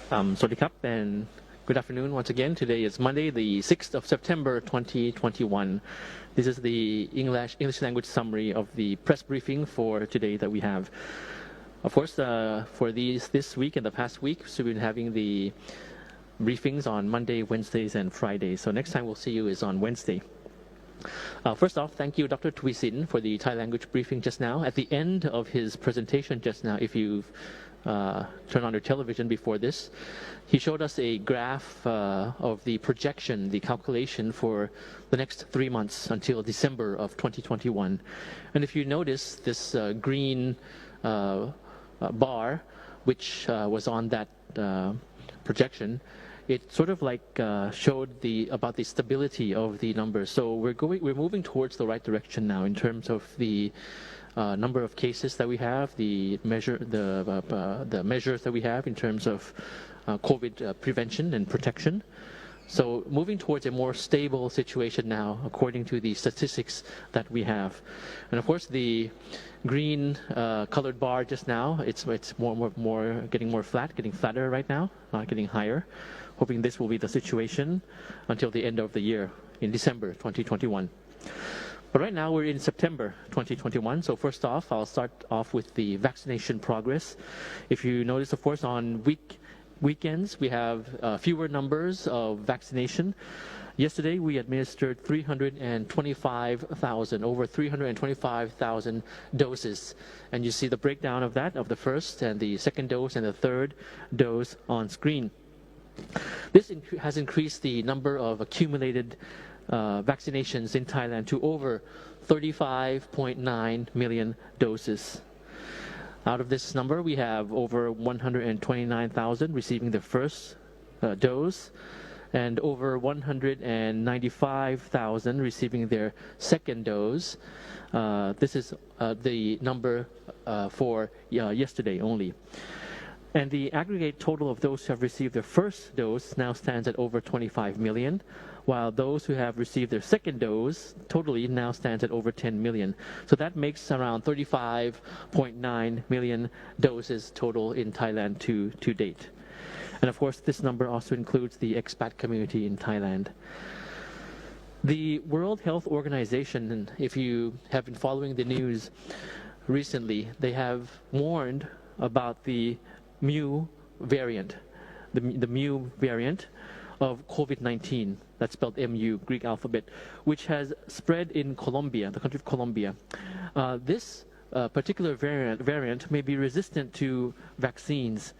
Sawasdee Krap, and good afternoon once again. Today is Monday, the 6th of September 2021. This is the English language summary of the press briefing for today that we have. Of course, for this week and the past week, so we've been having the briefings on Monday, Wednesdays, and Fridays. So next time we'll see you is on Wednesday. First off, thank you, Dr. Tweesin, for the Thai language briefing just now. At the end of his presentation just now, if you've turned on your television before this, he showed us a graph of the projection, the calculation for the next 3 months until December of 2021. And if you notice this green bar, which was on that projection, it sort of like showed about the stability of the numbers. So we're moving towards the right direction now in terms of the number of cases that we have, the measures that we have in terms of COVID prevention and protection. So moving towards a more stable situation now, according to the statistics that we have. And of course, the green colored bar just now, it's more getting more flat, getting flatter right now, not getting higher. Hoping this will be the situation until the end of the year in December 2021. But right now we're in September 2021. So first off, I'll start off with the vaccination progress. If you notice, of course, on weekends we have fewer numbers of vaccination. Yesterday we administered over 325,000 doses. And you see the breakdown of that, of the first and the second dose and the third dose on screen. This has increased the number of accumulated vaccinations in Thailand to over 35.9 million doses. Out of this number, we have over 129,000 receiving the first dose and over 195,000 receiving their second dose. This is the number for yesterday only. And the aggregate total of those who have received their first dose now stands at over 25 million, while those who have received their second dose totally now stands at over 10 million. So that makes around 35.9 million doses total in Thailand to date. And of course, this number also includes the expat community in Thailand. The World Health Organization, if you have been following the news recently, they have warned about the Mu variant, the Mu variant of Covid-19, that's spelled MU, Greek alphabet, which has spread in Colombia, the country of Colombia. This particular variant may be resistant to vaccines,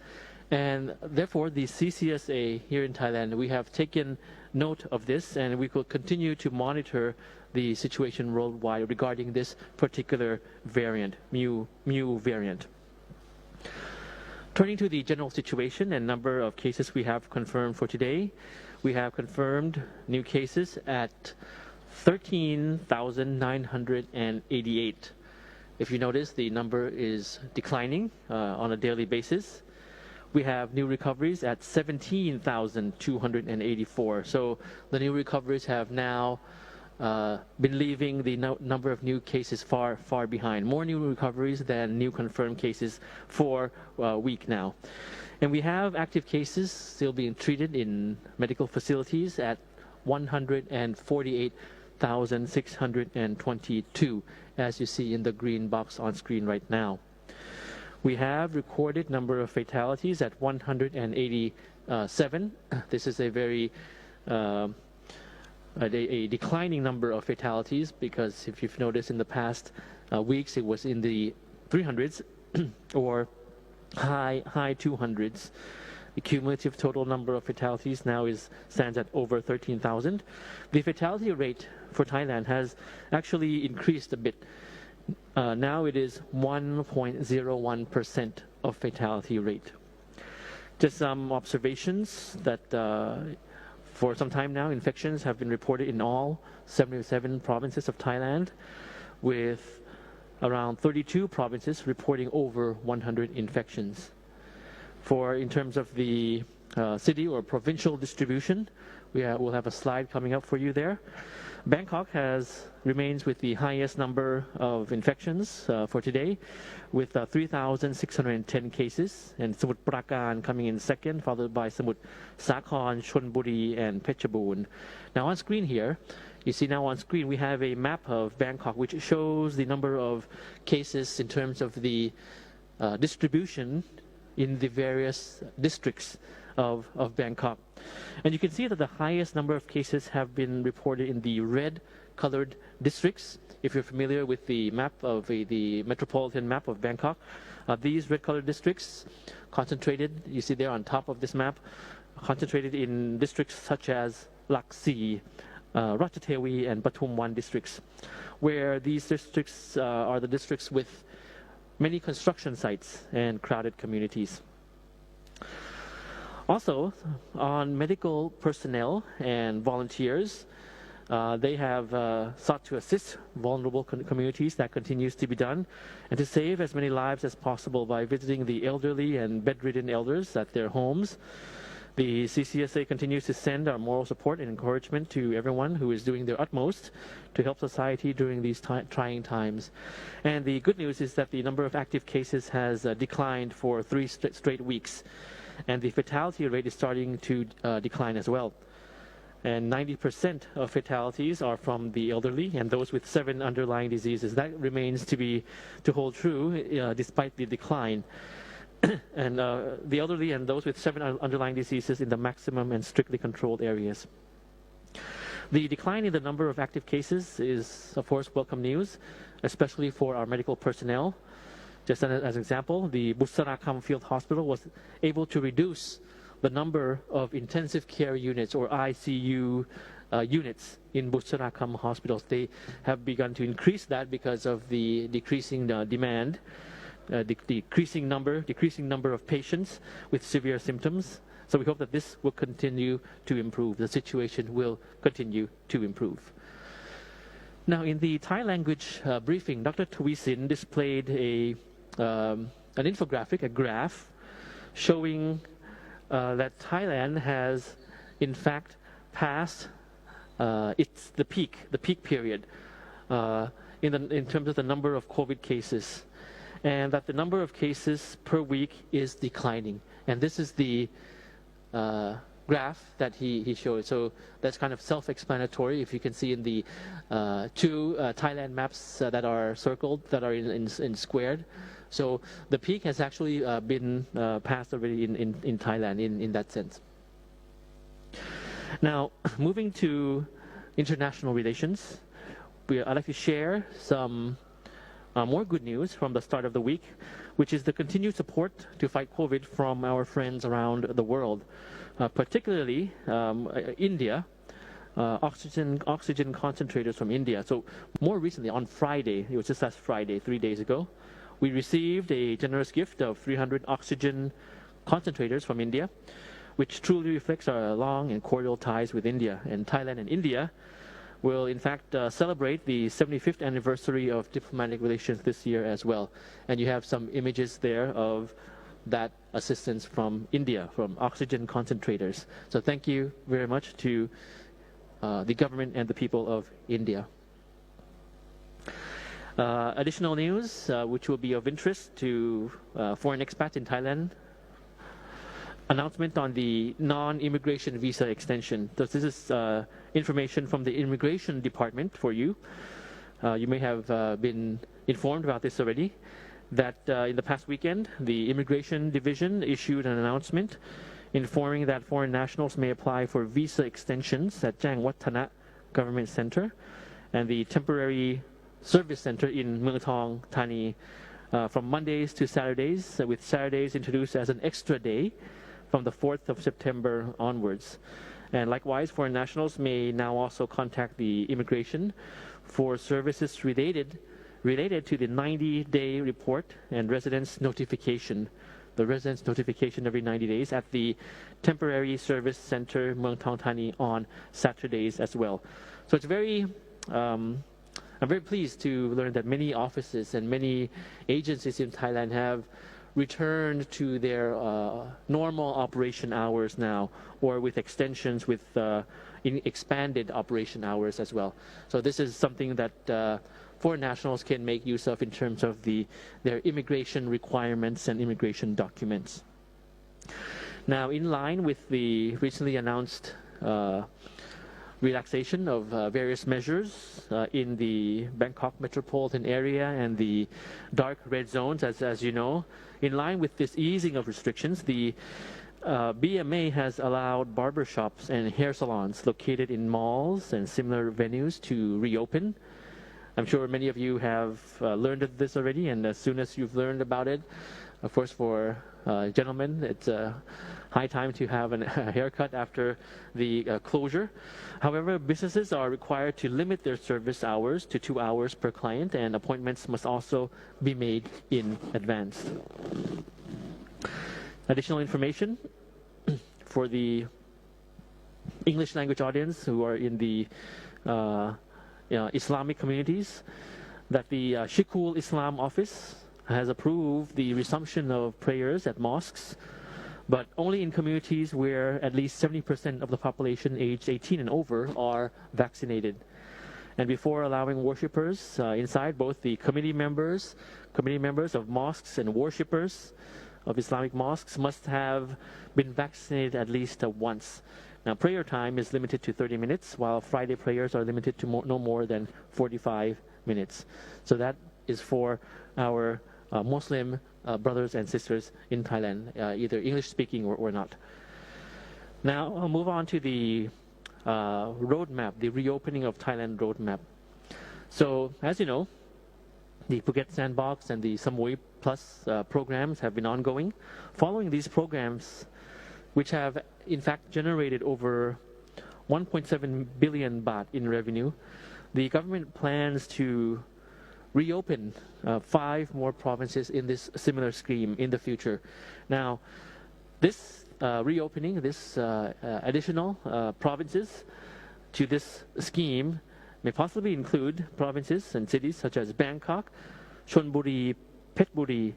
and therefore the CCSA here in Thailand, we have taken note of this, and we will continue to monitor the situation worldwide regarding this particular variant, Mu variant. Turning to the general situation and number of cases we have confirmed for today, we have confirmed new cases at 13,988. If you notice, the number is declining on a daily basis. We have new recoveries at 17,284. So the new recoveries have now been leaving the number of new cases far behind. More new recoveries than new confirmed cases for a week now. And we have active cases still being treated in medical facilities at 148,622, as you see in the green box on screen right now. We have recorded number of fatalities at 187. This is a very a declining number of fatalities, because if you've noticed in the past weeks, it was in the 300s or high 200s. The cumulative total number of fatalities now stands at over 13,000. The fatality rate for Thailand has actually increased a bit. Now it is 1.01% of fatality rate. Just some observations that for some time now, infections have been reported in all 77 provinces of Thailand, with around 32 provinces reporting over 100 infections. In terms of the city or provincial distribution, We'll have a slide coming up for you there. Bangkok remains with the highest number of infections for today, with 3,610 cases, and Samut Prakan coming in second, followed by Samut Sakhon, Chonburi, and Phetchabun. Now on screen here, you see now on screen we have a map of Bangkok which shows the number of cases in terms of the distribution in the various districts of Bangkok. And you can see that the highest number of cases have been reported in the red colored districts. If you're familiar with the map of the metropolitan map of Bangkok, these red colored districts concentrated, you see there on top of this map, concentrated in districts such as Laksi, Ratchathewi, and Pathumwan districts, where these districts are the districts with many construction sites and crowded communities. Also, on medical personnel and volunteers, they have sought to assist vulnerable communities. That continues to be done, and to save as many lives as possible by visiting the elderly and bedridden elders at their homes. The CCSA continues to send our moral support and encouragement to everyone who is doing their utmost to help society during these trying times. And the good news is that the number of active cases has declined for 3 straight weeks, and the fatality rate is starting to decline as well. And 90% of fatalities are from the elderly and those with 7 underlying diseases. That remains to hold true despite the decline. And the elderly and those with 7 underlying diseases in the maximum and strictly controlled areas. The decline in the number of active cases is, of course, welcome news, especially for our medical personnel. Just as an example, the Busarakam Field Hospital was able to reduce the number of intensive care units or ICU units in Busarakam hospitals. They have begun to increase that because of the decreasing demand, decreasing number of patients with severe symptoms. So we hope that this will continue to improve. The situation will continue to improve. Now, in the Thai language briefing, Dr. Tawisin displayed an infographic, a graph, showing that Thailand has, in fact, passed the peak period in terms of the number of COVID cases, and that the number of cases per week is declining. And this is the graph that he showed. So that's kind of self-explanatory. If you can see in the 2 Thailand maps that are circled, that are in squared. So the peak has actually been passed already in Thailand in that sense. Now, moving to international relations, I'd like to share some more good news from the start of the week, which is the continued support to fight COVID from our friends around the world, particularly India, oxygen concentrators from India. So more recently, on Friday, it was just last Friday, 3 days ago, we received a generous gift of 300 oxygen concentrators from India, which truly reflects our long and cordial ties with India. And Thailand and India will, in fact, celebrate the 75th anniversary of diplomatic relations this year as well. And you have some images there of that assistance from India, from oxygen concentrators. So thank you very much to the government and the people of India. Additional news, which will be of interest to foreign expats in Thailand. Announcement on the non-immigration visa extension. So this is information from the Immigration Department for you. You may have been informed about this already, that in the past weekend, the Immigration Division issued an announcement informing that foreign nationals may apply for visa extensions at Jang Wattana Government Center and the Temporary Service Center in Muang Thong, Thani, from Mondays to Saturdays, with Saturdays introduced as an extra day from the 4th of September onwards. And likewise, foreign nationals may now also contact the immigration for services related to the 90-day report and residence notification, the residence notification every 90 days at the Temporary Service Center, Muang Thong Thani, on Saturdays as well. So it's I'm very pleased to learn that many offices and many agencies in Thailand have returned to their normal operation hours now, or with extensions with expanded operation hours as well. So this is something that foreign nationals can make use of in terms of their immigration requirements and immigration documents. Now, in line with the recently announced relaxation of various measures in the Bangkok metropolitan area and the dark red zones, as you know, in line with this easing of restrictions, the BMA has allowed barbershops and hair salons located in malls and similar venues to reopen. I'm sure many of you have learned of this already, and as soon as you've learned about it, of course, for gentlemen, it's high time to have a haircut after the closure. However, businesses are required to limit their service hours to 2 hours per client, and appointments must also be made in advance. Additional information for the English language audience who are in the Islamic communities, that the Shikul Islam office has approved the resumption of prayers at mosques, but only in communities where at least 70% of the population aged 18 and over are vaccinated. And before allowing worshippers inside, both the committee members of mosques and worshippers of Islamic mosques must have been vaccinated at least once. Now, prayer time is limited to 30 minutes, while Friday prayers are limited to no more than 45 minutes. So that is for our Muslim brothers and sisters in Thailand, either English-speaking or not. Now, I'll move on to the roadmap, the reopening of Thailand roadmap. So, as you know, the Phuket Sandbox and the Samui Plus programs have been ongoing. Following these programs, which have in fact generated over 1.7 billion baht in revenue, the government plans to reopen 5 more provinces in this similar scheme in the future. Now, this reopening, this additional provinces to this scheme may possibly include provinces and cities such as Bangkok, Chonburi, Phetchaburi,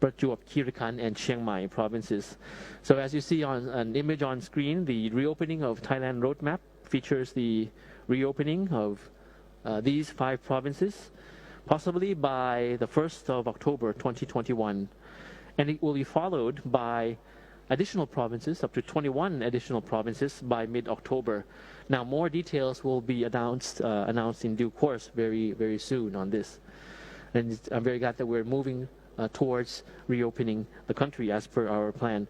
Prachuap Khiri Khan, and Chiang Mai provinces. So as you see on an image on screen, the reopening of Thailand roadmap features the reopening of these 5 provinces, possibly by the 1st of October 2021. And it will be followed by additional provinces, up to 21 additional provinces by mid-October. Now, more details will be announced in due course very, very soon on this. And I'm very glad that we're moving towards reopening the country as per our plan.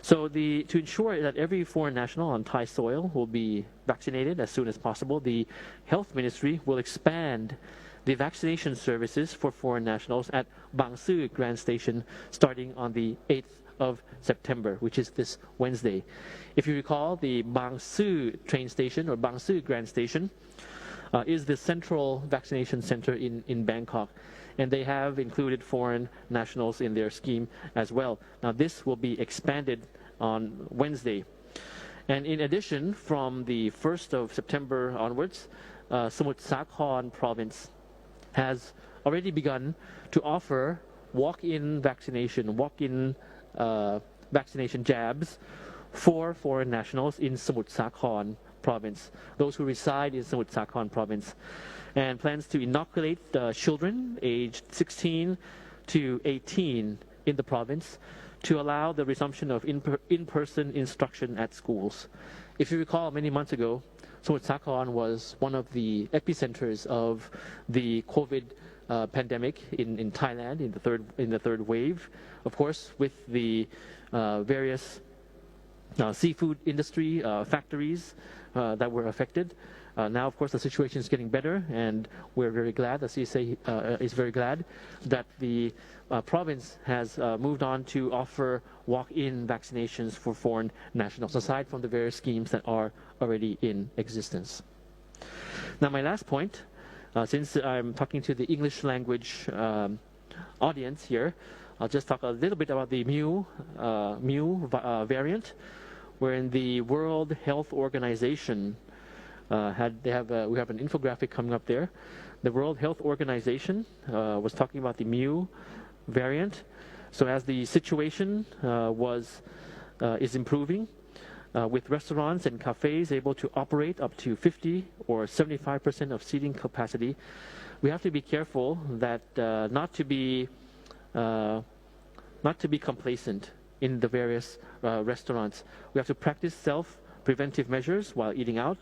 So to ensure that every foreign national on Thai soil will be vaccinated as soon as possible, the Health Ministry will expand the vaccination services for foreign nationals at Bang Sue Grand Station starting on the 8th of September, which is this Wednesday. If you recall, the Bang Sue train station or Bang Sue Grand Station is the central vaccination center in Bangkok, and they have included foreign nationals in their scheme as well. Now, this will be expanded on Wednesday. And in addition, from the 1st of September onwards, Samut Sakhon province has already begun to offer walk-in vaccination jabs for foreign nationals in Samut Sakhon province, those who reside in Samut Sakhon province, and plans to inoculate children aged 16 to 18 in the province to allow the resumption of in-person instruction at schools. If you recall, many months ago, Samut Sakhon was one of the epicenters of the COVID pandemic in Thailand in the third wave. Of course, with the various seafood industry factories that were affected. Now, of course, the situation is getting better, and we're very glad, the CCSA is very glad that the province has moved on to offer walk-in vaccinations for foreign nationals, aside from the various schemes that are already in existence. Now, my last point, since I'm talking to the English language audience here, I'll just talk a little bit about the Mu variant, wherein the World Health Organization we have an infographic coming up there. The World Health Organization was talking about the Mu variant. So as the situation is improving, with restaurants and cafes able to operate up to 50 or 75% of seating capacity, we have to be careful that not to be complacent in the various restaurants. We have to practice self-preventive measures while eating out,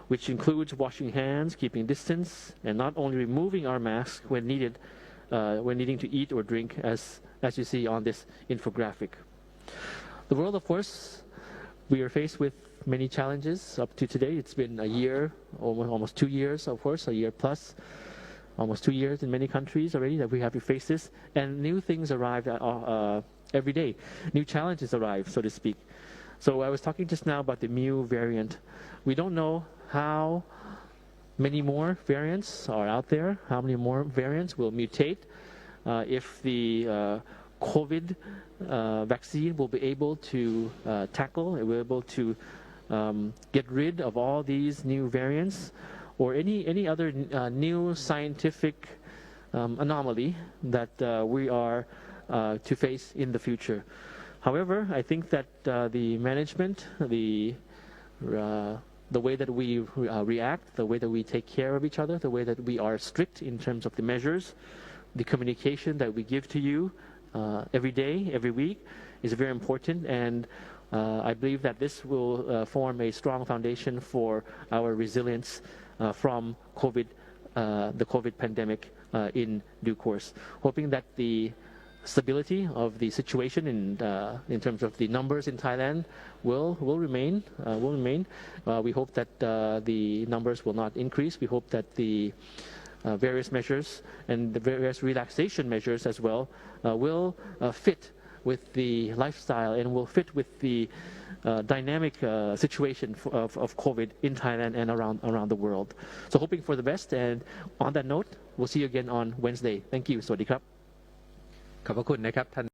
which includes washing hands, keeping distance, and not only removing our masks when needed, when needing to eat or drink, as you see on this infographic. The world, of course, we are faced with many challenges up to today. It's been a year, almost 2 years, of course, a year plus, almost 2 years in many countries already that we have to face this, and new things arrive every day. New challenges arrive, so to speak. So I was talking just now about the Mu variant. We don't know how many more variants are out there, how many more variants will mutate, if the COVID vaccine will be able to tackle, it will be able to get rid of all these new variants, or any other new scientific anomaly that we are to face in the future. However, I think that the management, the way that we react, the way that we take care of each other, the way that we are strict in terms of the measures, the communication that we give to you every day, every week, is very important, and I believe that this will form a strong foundation for our resilience from COVID, the COVID pandemic in due course. Hoping that the stability of the situation in terms of the numbers in Thailand will remain. We hope that the numbers will not increase. We hope that the various measures and the various relaxation measures as well will fit with the lifestyle and will fit with the dynamic situation of COVID in Thailand and around the world. So hoping for the best, and on that note, we'll see you again on Wednesday. Thank you. สวัสดีครับ ขอบพระคุณนะครับท่าน